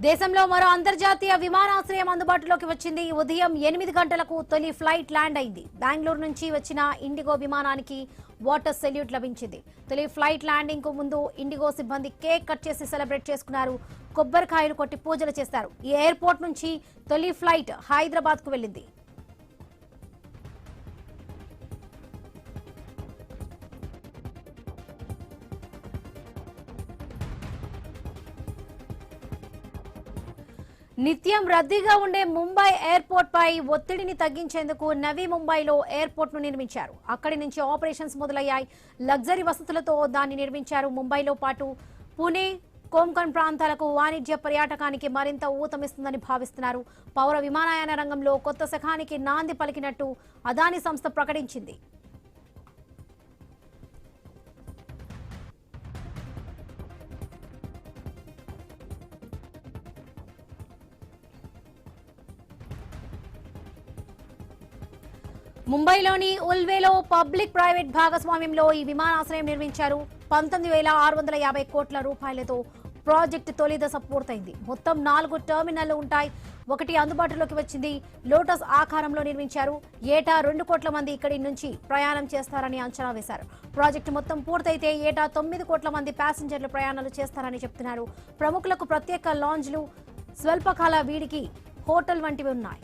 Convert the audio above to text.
దేశంలో మరో అంతర్జాతీయ విమానాశ్రయం అందుబాటులోకి వచ్చింది. ఉదయం 8 గంటలకు తొలి ఫ్లైట్ ల్యాండ్ అయింది. బెంగళూరు నుంచి వచ్చిన ఇండిగో విమానానికి వాటర్ సెల్యూట్ లభించింది. తొలి ఫ్లైట్ ల్యాండింగ్ కు ముందు ఇండిగో సిబ్బంది కేక్ కట్ చేసి సెలబ్రేట్ చేసుకున్నారు. కొబ్బరికాయలు కొట్టి పూజలు చేశారు. ఈ ఎయిర్పోర్ట్ నుంచి తొలి ఫ్లైట్ హైదరాబాద్ కు వెళ్లింది. నిత్యం రద్దీగా ఉండే ముంబై ఎయిర్పోర్ట్ పై ఒత్తిడిని తగ్గించేందుకు నవీ ముంబైలో ఎయిర్పోర్ట్ ను నిర్మించారు. అక్కడి నుంచి ఆపరేషన్స్ మొదలయ్యాయి. లగ్జరీ వసతులతో దాన్ని నిర్మించారు. ముంబైలో పాటు పుణె, కొంకణ్ ప్రాంతాలకు వాణిజ్య పర్యాటకానికి మరింత ఊతమిస్తుందని భావిస్తున్నారు. పౌర విమానయాన రంగంలో కొత్త శకానికి నాంది పలికినట్టు అదానీ సంస్థ ప్రకటించింది. ముంబైలోని ఉల్వేలో పబ్లిక్ ప్రైవేట్ భాగస్వామ్యంలో ఈ విమానాశ్రయం నిర్మించారు. 19,650 కోట్ల రూపాయలతో ప్రాజెక్టు తొలి దశ పూర్తయింది. మొత్తం 4 టెర్మినళ్లు ఉంటాయి. ఒకటి అందుబాటులోకి వచ్చింది. లోటస్ ఆకారంలో నిర్మించారు. ఏటా 2 కోట్ల మంది ఇక్కడి నుంచి ప్రయాణం చేస్తారని అంచనా వేశారు. ప్రాజెక్టు మొత్తం పూర్తయితే ఏటా 9 కోట్ల మంది ప్యాసింజర్లు ప్రయాణాలు చేస్తారని చెప్తున్నారు. ప్రముఖులకు ప్రత్యేక లాంజ్లు, స్వల్పకాల వీడికి హోటల్ వంటివి ఉన్నాయి.